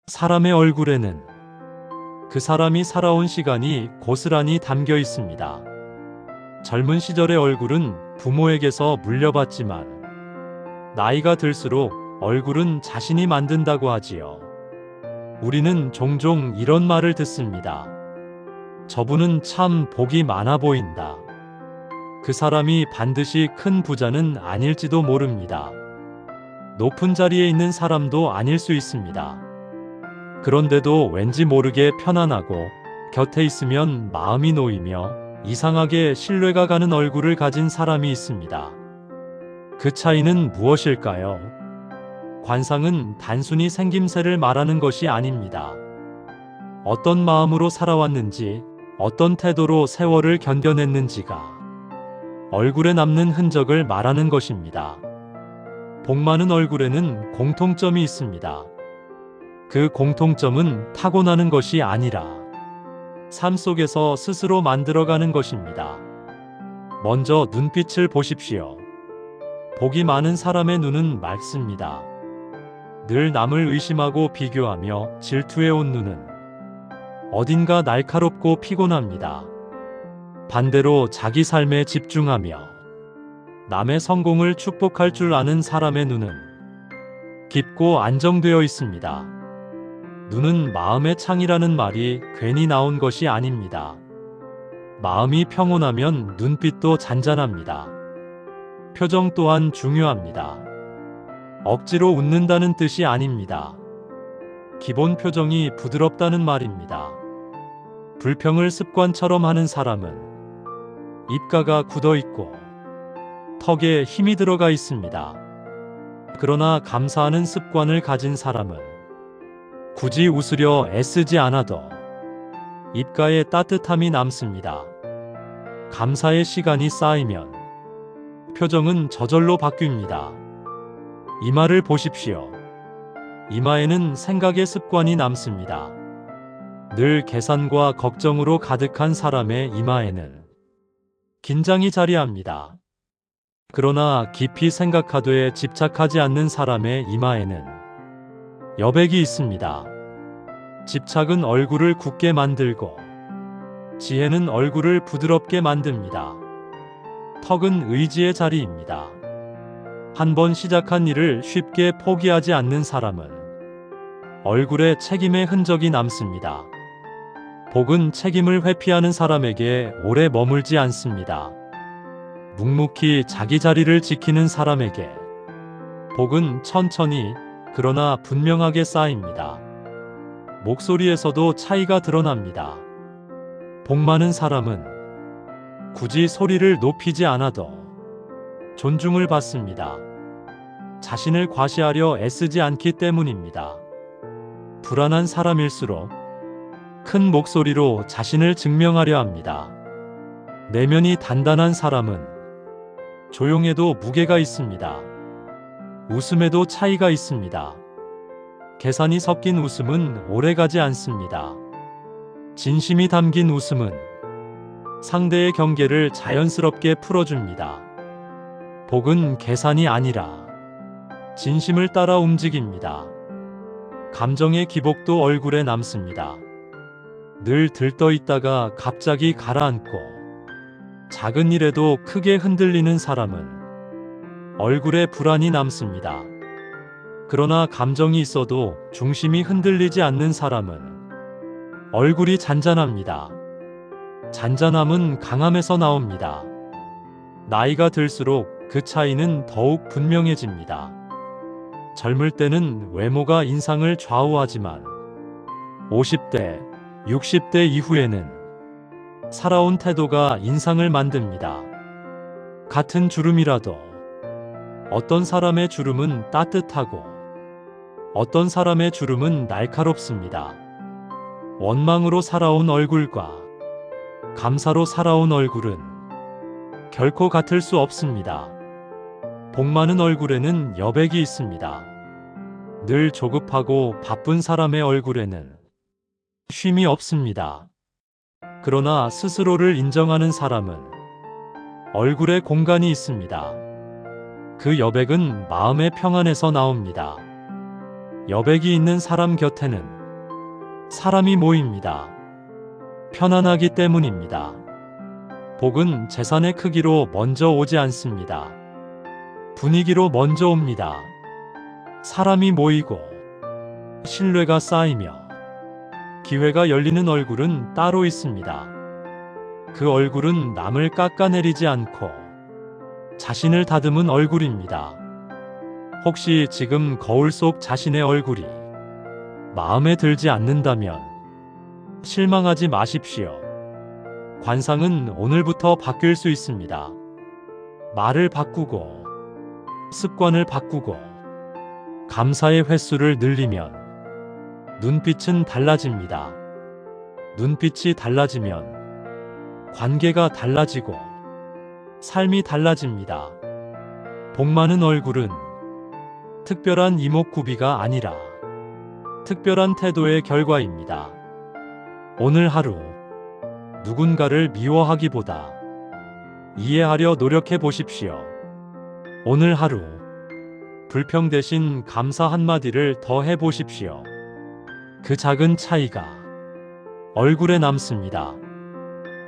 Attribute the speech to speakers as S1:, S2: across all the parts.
S1: 사람의 얼굴에는 그 사람이 살아온 시간이 고스란히 담겨 있습니다. 젊은 시절의 얼굴은 부모에게서 물려받지만 나이가 들수록 얼굴은 자신이 만든다고 하지요. 우리는 종종 이런 말을 듣습니다. 저분은 참 복이 많아 보인다. 그 사람이 반드시 큰 부자는 아닐지도 모릅니다. 높은 자리에 있는 사람도 아닐 수 있습니다. 그런데도 왠지 모르게 편안하고 곁에 있으면 마음이 놓이며 이상하게 신뢰가 가는 얼굴을 가진 사람이 있습니다. 그 차이는 무엇일까요? 관상은 단순히 생김새를 말하는 것이 아닙니다. 어떤 마음으로 살아왔는지, 어떤 태도로 세월을 견뎌냈는지가 얼굴에 남는 흔적을 말하는 것입니다. 복 많은 얼굴에는 공통점이 있습니다. 그 공통점은 타고나는 것이 아니라 삶 속에서 스스로 만들어가는 것입니다. 먼저 눈빛을 보십시오. 복이 많은 사람의 눈은 맑습니다. 늘 남을 의심하고 비교하며 질투해온 눈은 어딘가 날카롭고 피곤합니다. 반대로 자기 삶에 집중하며 남의 성공을 축복할 줄 아는 사람의 눈은 깊고 안정되어 있습니다. 눈은 마음의 창이라는 말이 괜히 나온 것이 아닙니다. 마음이 평온하면 눈빛도 잔잔합니다. 표정 또한 중요합니다. 억지로 웃는다는 뜻이 아닙니다. 기본 표정이 부드럽다는 말입니다. 불평을 습관처럼 하는 사람은 입가가 굳어 있고 턱에 힘이 들어가 있습니다. 그러나 감사하는 습관을 가진 사람은 굳이 웃으려 애쓰지 않아도 입가에 따뜻함이 남습니다. 감사의 시간이 쌓이면 표정은 저절로 바뀝니다. 이마를 보십시오. 이마에는 생각의 습관이 남습니다. 늘 계산과 걱정으로 가득한 사람의 이마에는 긴장이 자리합니다. 그러나 깊이 생각하되 집착하지 않는 사람의 이마에는 여백이 있습니다. 집착은 얼굴을 굳게 만들고 지혜는 얼굴을 부드럽게 만듭니다. 턱은 의지의 자리입니다. 한번 시작한 일을 쉽게 포기하지 않는 사람은 얼굴에 책임의 흔적이 남습니다. 복은 책임을 회피하는 사람에게 오래 머물지 않습니다. 묵묵히 자기 자리를 지키는 사람에게 복은 천천히 그러나 분명하게 쌓입니다. 목소리에서도 차이가 드러납니다. 복 많은 사람은 굳이 소리를 높이지 않아도 존중을 받습니다. 자신을 과시하려 애쓰지 않기 때문입니다. 불안한 사람일수록 큰 목소리로 자신을 증명하려 합니다. 내면이 단단한 사람은 조용해도 무게가 있습니다. 웃음에도 차이가 있습니다. 계산이 섞인 웃음은 오래가지 않습니다. 진심이 담긴 웃음은 상대의 경계를 자연스럽게 풀어줍니다. 복은 계산이 아니라 진심을 따라 움직입니다. 감정의 기복도 얼굴에 남습니다. 늘 들떠 있다가 갑자기 가라앉고 작은 일에도 크게 흔들리는 사람은 얼굴에 불안이 남습니다. 그러나 감정이 있어도 중심이 흔들리지 않는 사람은 얼굴이 잔잔합니다. 잔잔함은 강함에서 나옵니다. 나이가 들수록 그 차이는 더욱 분명해집니다. 젊을 때는 외모가 인상을 좌우하지만 50대, 60대 이후에는 살아온 태도가 인상을 만듭니다. 같은 주름이라도 어떤 사람의 주름은 따뜻하고 어떤 사람의 주름은 날카롭습니다. 원망으로 살아온 얼굴과 감사로 살아온 얼굴은 결코 같을 수 없습니다. 복 많은 얼굴에는 여백이 있습니다. 늘 조급하고 바쁜 사람의 얼굴에는 쉼이 없습니다. 그러나 스스로를 인정하는 사람은 얼굴에 공간이 있습니다. 그 여백은 마음의 평안에서 나옵니다. 여백이 있는 사람 곁에는 사람이 모입니다. 편안하기 때문입니다. 복은 재산의 크기로 먼저 오지 않습니다. 분위기로 먼저 옵니다. 사람이 모이고 신뢰가 쌓이며 기회가 열리는 얼굴은 따로 있습니다. 그 얼굴은 남을 깎아내리지 않고 자신을 다듬은 얼굴입니다. 혹시 지금 거울 속 자신의 얼굴이 마음에 들지 않는다면 실망하지 마십시오. 관상은 오늘부터 바뀔 수 있습니다. 말을 바꾸고 습관을 바꾸고 감사의 횟수를 늘리면 눈빛은 달라집니다. 눈빛이 달라지면 관계가 달라지고 삶이 달라집니다. 복 많은 얼굴은 특별한 이목구비가 아니라 특별한 태도의 결과입니다. 오늘 하루 누군가를 미워하기보다 이해하려 노력해 보십시오. 오늘 하루 불평 대신 감사 한마디를 더 해보십시오. 그 작은 차이가 얼굴에 남습니다.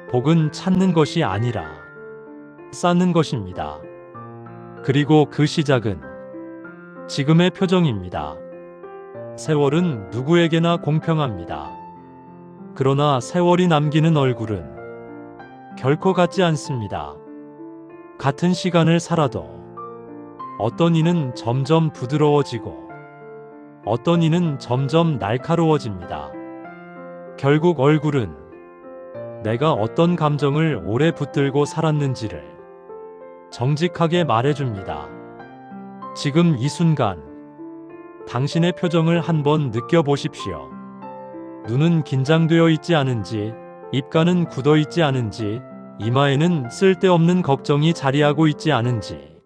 S1: 복은 찾는 것이 아니라 쌓는 것입니다. 그리고 그 시작은 지금의 표정입니다. 세월은 누구에게나 공평합니다. 그러나 세월이 남기는 얼굴은 결코 같지 않습니다. 같은 시간을 살아도 어떤 이는 점점 부드러워지고 어떤 이는 점점 날카로워집니다. 결국 얼굴은 내가 어떤 감정을 오래 붙들고 살았는지를 정직하게 말해줍니다. 지금 이 순간 당신의 표정을 한번 느껴보십시오. 눈은 긴장되어 있지 않은지, 입가는 굳어 있지 않은지, 이마에는 쓸데없는 걱정이 자리하고 있지 않은지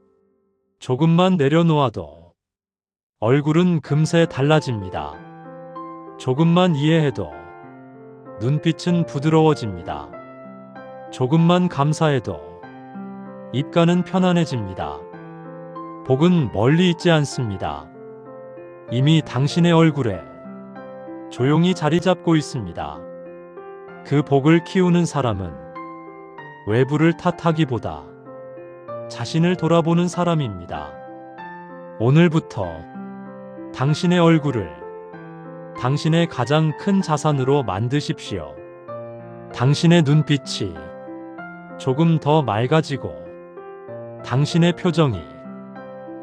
S1: 조금만 내려놓아도 얼굴은 금세 달라집니다. 조금만 이해해도 눈빛은 부드러워집니다. 조금만 감사해도 입가는 편안해집니다. 복은 멀리 있지 않습니다. 이미 당신의 얼굴에 조용히 자리 잡고 있습니다. 그 복을 키우는 사람은 외부를 탓하기보다 자신을 돌아보는 사람입니다. 오늘부터 당신의 얼굴을 당신의 가장 큰 자산으로 만드십시오. 당신의 눈빛이 조금 더 맑아지고 당신의 표정이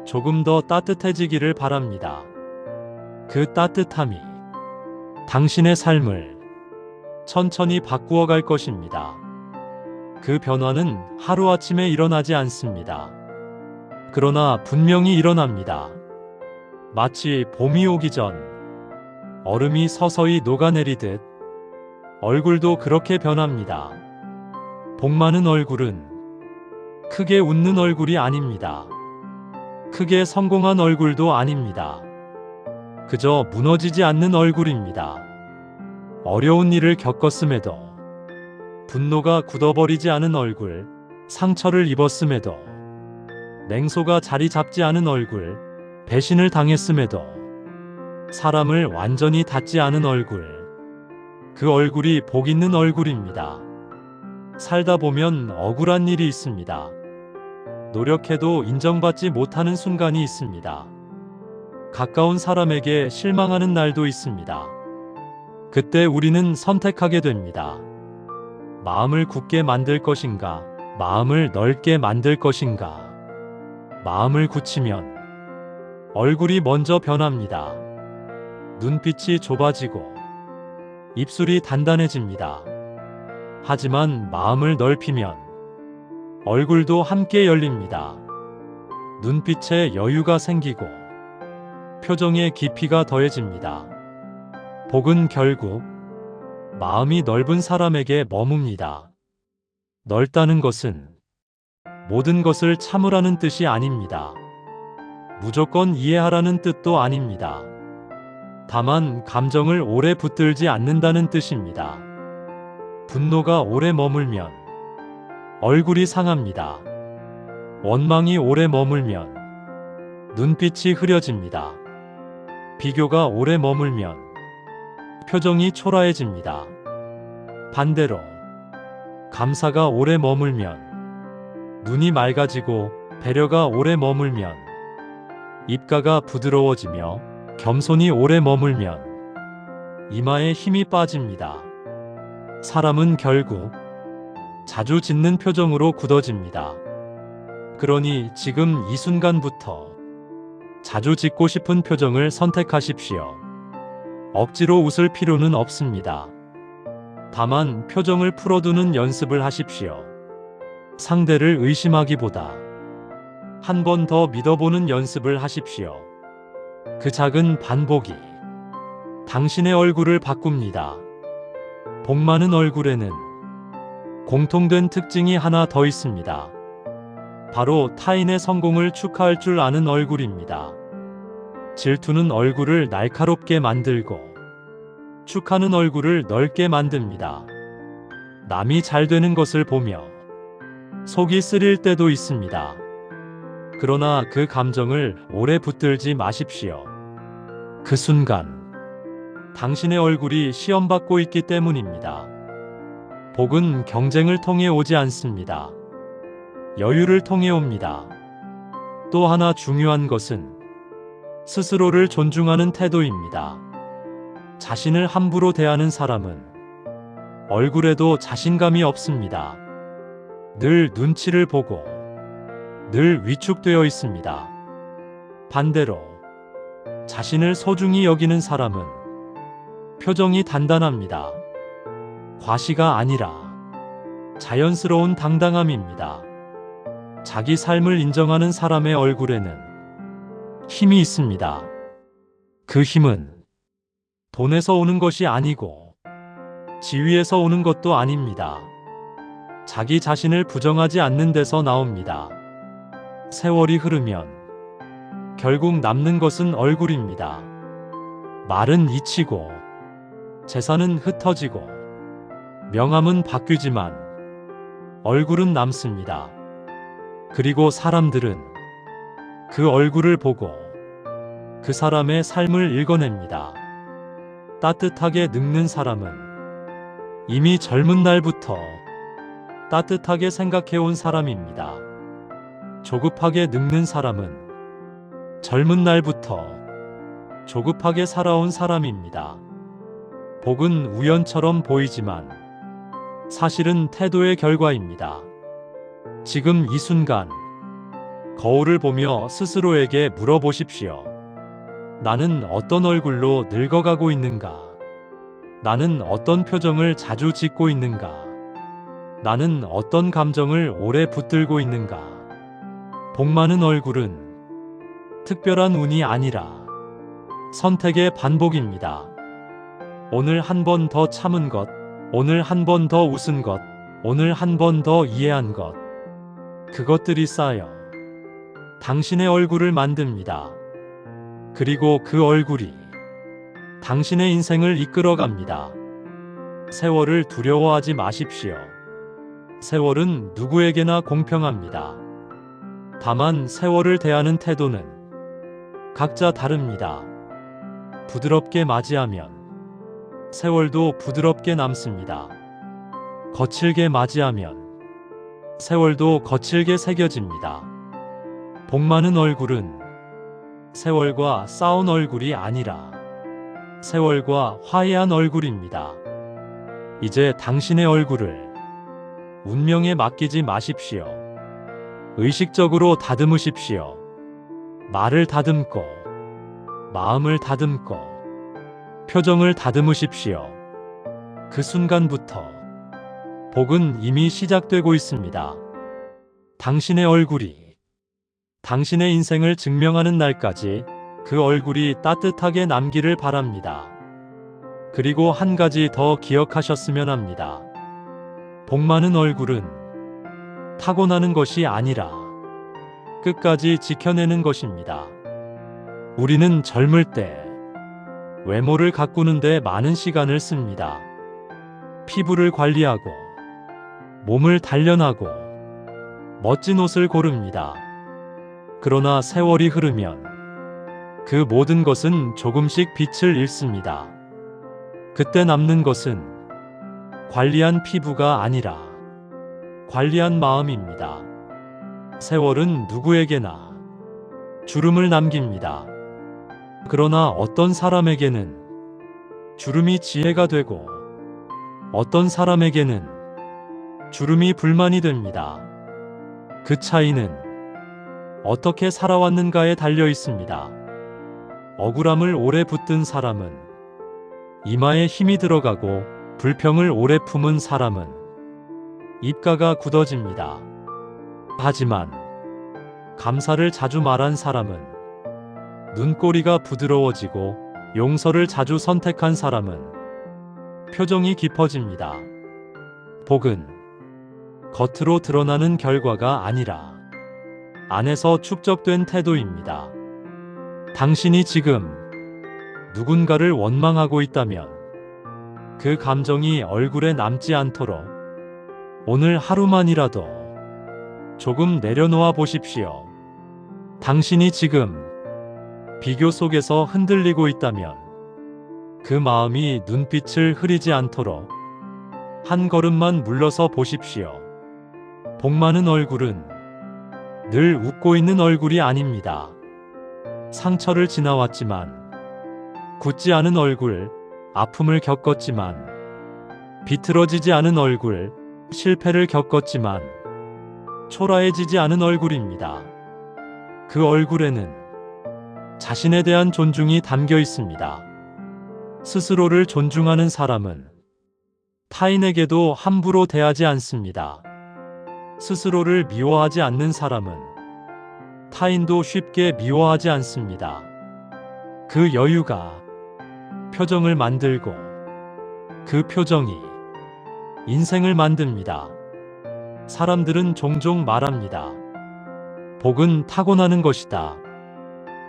S1: 조금 더 따뜻해지기를 바랍니다. 그 따뜻함이 당신의 삶을 천천히 바꾸어 갈 것입니다. 그 변화는 하루아침에 일어나지 않습니다. 그러나 분명히 일어납니다. 마치 봄이 오기 전 얼음이 서서히 녹아내리듯 얼굴도 그렇게 변합니다. 복 많은 얼굴은 크게 웃는 얼굴이 아닙니다. 크게 성공한 얼굴도 아닙니다. 그저 무너지지 않는 얼굴입니다. 어려운 일을 겪었음에도 분노가 굳어버리지 않은 얼굴, 상처를 입었음에도 냉소가 자리 잡지 않은 얼굴, 배신을 당했음에도 사람을 완전히 닫지 않은 얼굴, 그 얼굴이 복 있는 얼굴입니다. 살다 보면 억울한 일이 있습니다. 노력해도 인정받지 못하는 순간이 있습니다. 가까운 사람에게 실망하는 날도 있습니다. 그때 우리는 선택하게 됩니다. 마음을 굳게 만들 것인가, 마음을 넓게 만들 것인가. 마음을 굳히면 얼굴이 먼저 변합니다. 눈빛이 좁아지고 입술이 단단해집니다. 하지만 마음을 넓히면 얼굴도 함께 열립니다. 눈빛에 여유가 생기고 표정에 깊이가 더해집니다. 복은 결국 마음이 넓은 사람에게 머뭅니다. 넓다는 것은 모든 것을 참으라는 뜻이 아닙니다. 무조건 이해하라는 뜻도 아닙니다. 다만 감정을 오래 붙들지 않는다는 뜻입니다. 분노가 오래 머물면 얼굴이 상합니다. 원망이 오래 머물면 눈빛이 흐려집니다. 비교가 오래 머물면 표정이 초라해집니다. 반대로 감사가 오래 머물면 눈이 맑아지고 배려가 오래 머물면 입가가 부드러워지며 겸손이 오래 머물면 이마에 힘이 빠집니다. 사람은 결국 자주 짓는 표정으로 굳어집니다. 그러니 지금 이 순간부터 자주 짓고 싶은 표정을 선택하십시오. 억지로 웃을 필요는 없습니다. 다만 표정을 풀어두는 연습을 하십시오. 상대를 의심하기보다 한 번 더 믿어보는 연습을 하십시오. 그 작은 반복이 당신의 얼굴을 바꿉니다. 복 많은 얼굴에는 공통된 특징이 하나 더 있습니다. 바로 타인의 성공을 축하할 줄 아는 얼굴입니다. 질투는 얼굴을 날카롭게 만들고 축하는 얼굴을 넓게 만듭니다. 남이 잘 되는 것을 보며 속이 쓰릴 때도 있습니다. 그러나 그 감정을 오래 붙들지 마십시오. 그 순간 당신의 얼굴이 시험받고 있기 때문입니다. 복은 경쟁을 통해 오지 않습니다. 여유를 통해 옵니다. 또 하나 중요한 것은 스스로를 존중하는 태도입니다. 자신을 함부로 대하는 사람은 얼굴에도 자신감이 없습니다. 늘 눈치를 보고 늘 위축되어 있습니다. 반대로 자신을 소중히 여기는 사람은 표정이 단단합니다. 과시가 아니라 자연스러운 당당함입니다. 자기 삶을 인정하는 사람의 얼굴에는 힘이 있습니다. 그 힘은 돈에서 오는 것이 아니고 지위에서 오는 것도 아닙니다. 자기 자신을 부정하지 않는 데서 나옵니다. 세월이 흐르면 결국 남는 것은 얼굴입니다. 말은 잊히고 재산은 흩어지고 명함은 바뀌지만 얼굴은 남습니다. 그리고 사람들은 그 얼굴을 보고 그 사람의 삶을 읽어냅니다. 따뜻하게 늙는 사람은 이미 젊은 날부터 따뜻하게 생각해온 사람입니다. 조급하게 늙는 사람은 젊은 날부터 조급하게 살아온 사람입니다. 복은 우연처럼 보이지만 사실은 태도의 결과입니다. 지금 이 순간 거울을 보며 스스로에게 물어보십시오. 나는 어떤 얼굴로 늙어가고 있는가? 나는 어떤 표정을 자주 짓고 있는가? 나는 어떤 감정을 오래 붙들고 있는가? 복 많은 얼굴은 특별한 운이 아니라 선택의 반복입니다. 오늘 한 번 더 참은 것, 오늘 한 번 더 웃은 것, 오늘 한 번 더 이해한 것, 그것들이 쌓여 당신의 얼굴을 만듭니다. 그리고 그 얼굴이 당신의 인생을 이끌어갑니다. 세월을 두려워하지 마십시오. 세월은 누구에게나 공평합니다. 다만 세월을 대하는 태도는 각자 다릅니다. 부드럽게 맞이하면 세월도 부드럽게 남습니다. 거칠게 맞이하면 세월도 거칠게 새겨집니다. 복 많은 얼굴은 세월과 싸운 얼굴이 아니라 세월과 화해한 얼굴입니다. 이제 당신의 얼굴을 운명에 맡기지 마십시오. 의식적으로 다듬으십시오. 말을 다듬고, 마음을 다듬고, 표정을 다듬으십시오. 그 순간부터 복은 이미 시작되고 있습니다. 당신의 얼굴이 당신의 인생을 증명하는 날까지 그 얼굴이 따뜻하게 남기를 바랍니다. 그리고 한 가지 더 기억하셨으면 합니다. 복 많은 얼굴은 타고나는 것이 아니라 끝까지 지켜내는 것입니다. 우리는 젊을 때 외모를 가꾸는 데 많은 시간을 씁니다. 피부를 관리하고 몸을 단련하고 멋진 옷을 고릅니다. 그러나 세월이 흐르면 그 모든 것은 조금씩 빛을 잃습니다. 그때 남는 것은 관리한 피부가 아니라 관리한 마음입니다. 세월은 누구에게나 주름을 남깁니다. 그러나 어떤 사람에게는 주름이 지혜가 되고 어떤 사람에게는 주름이 불만이 됩니다. 그 차이는 어떻게 살아왔는가에 달려 있습니다. 억울함을 오래 붙든 사람은 이마에 힘이 들어가고 불평을 오래 품은 사람은 입가가 굳어집니다. 하지만 감사를 자주 말한 사람은 눈꼬리가 부드러워지고 용서를 자주 선택한 사람은 표정이 깊어집니다. 복은 겉으로 드러나는 결과가 아니라 안에서 축적된 태도입니다. 당신이 지금 누군가를 원망하고 있다면 그 감정이 얼굴에 남지 않도록 오늘 하루만이라도 조금 내려놓아 보십시오. 당신이 지금 비교 속에서 흔들리고 있다면 그 마음이 눈빛을 흐리지 않도록 한 걸음만 물러서 보십시오. 복 많은 얼굴은 늘 웃고 있는 얼굴이 아닙니다. 상처를 지나왔지만 굳지 않은 얼굴, 아픔을 겪었지만 비틀어지지 않은 얼굴, 실패를 겪었지만 초라해지지 않은 얼굴입니다. 그 얼굴에는 자신에 대한 존중이 담겨 있습니다. 스스로를 존중하는 사람은 타인에게도 함부로 대하지 않습니다. 스스로를 미워하지 않는 사람은 타인도 쉽게 미워하지 않습니다. 그 여유가 표정을 만들고 그 표정이 인생을 만듭니다. 사람들은 종종 말합니다. 복은 타고나는 것이다.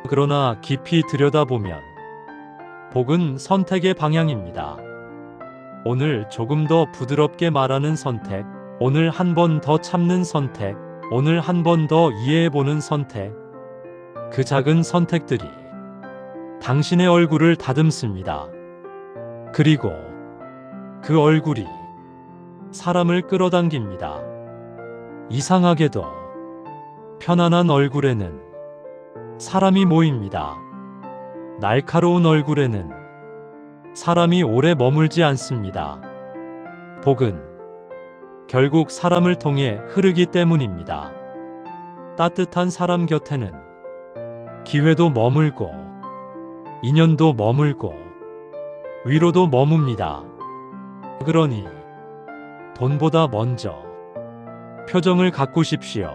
S1: 그러나 깊이 들여다보면 복은 선택의 방향입니다. 오늘 조금 더 부드럽게 말하는 선택, 오늘 한 번 더 참는 선택, 오늘 한 번 더 이해해보는 선택. 그 작은 선택들이 당신의 얼굴을 다듬습니다. 그리고 그 얼굴이 사람을 끌어당깁니다. 이상하게도 편안한 얼굴에는 사람이 모입니다. 날카로운 얼굴에는 사람이 오래 머물지 않습니다. 복은 결국 사람을 통해 흐르기 때문입니다. 따뜻한 사람 곁에는 기회도 머물고 인연도 머물고 위로도 머뭅니다. 그러니 돈보다 먼저 표정을 가꾸십시오.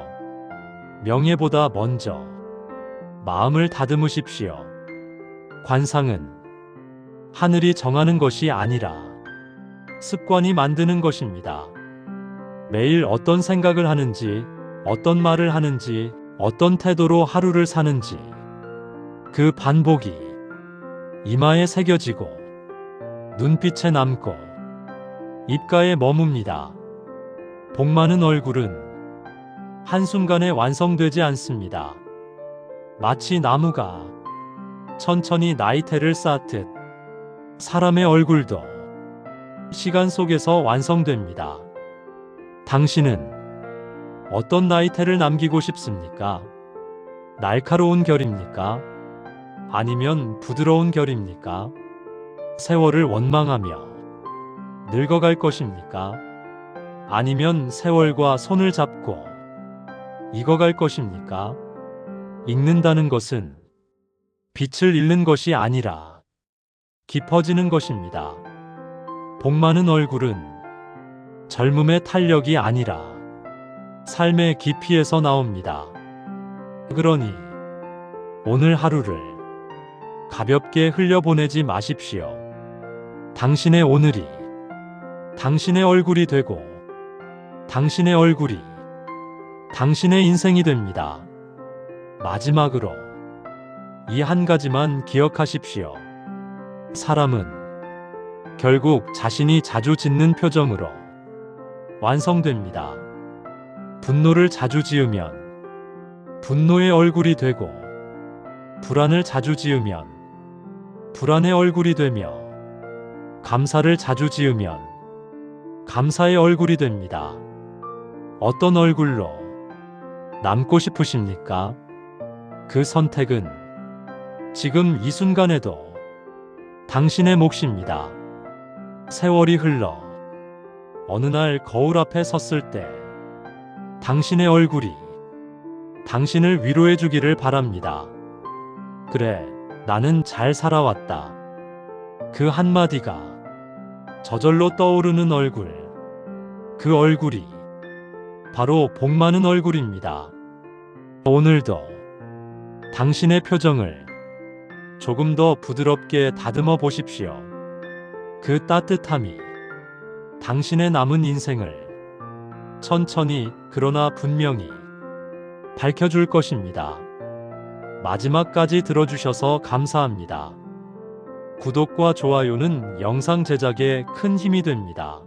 S1: 명예보다 먼저 마음을 다듬으십시오. 관상은 하늘이 정하는 것이 아니라 습관이 만드는 것입니다. 매일 어떤 생각을 하는지, 어떤 말을 하는지, 어떤 태도로 하루를 사는지 그 반복이 이마에 새겨지고 눈빛에 남고 입가에 머뭅니다. 복 많은 얼굴은 한순간에 완성되지 않습니다. 마치 나무가 천천히 나이테를 쌓듯 사람의 얼굴도 시간 속에서 완성됩니다. 당신은 어떤 나이테를 남기고 싶습니까? 날카로운 결입니까? 아니면 부드러운 결입니까? 세월을 원망하며 늙어갈 것입니까? 아니면 세월과 손을 잡고 익어갈 것입니까? 익는다는 것은 빛을 잃는 것이 아니라 깊어지는 것입니다. 복 많은 얼굴은 젊음의 탄력이 아니라 삶의 깊이에서 나옵니다. 그러니 오늘 하루를 가볍게 흘려보내지 마십시오. 당신의 오늘이 당신의 얼굴이 되고 당신의 얼굴이 당신의 인생이 됩니다. 마지막으로 이 한 가지만 기억하십시오. 사람은 결국 자신이 자주 짓는 표정으로 완성됩니다. 분노를 자주 지으면 분노의 얼굴이 되고 불안을 자주 지으면 불안의 얼굴이 되며 감사를 자주 지으면 감사의 얼굴이 됩니다. 어떤 얼굴로 남고 싶으십니까? 그 선택은 지금 이 순간에도 당신의 몫입니다. 세월이 흘러 어느 날 거울 앞에 섰을 때 당신의 얼굴이 당신을 위로해 주기를 바랍니다. 그래, 나는 잘 살아왔다. 그 한마디가 저절로 떠오르는 얼굴. 그 얼굴이 바로 복 많은 얼굴입니다. 오늘도 당신의 표정을 조금 더 부드럽게 다듬어 보십시오. 그 따뜻함이 당신의 남은 인생을 천천히 그러나 분명히 밝혀줄 것입니다. 마지막까지 들어주셔서 감사합니다. 구독과 좋아요는 영상 제작에 큰 힘이 됩니다.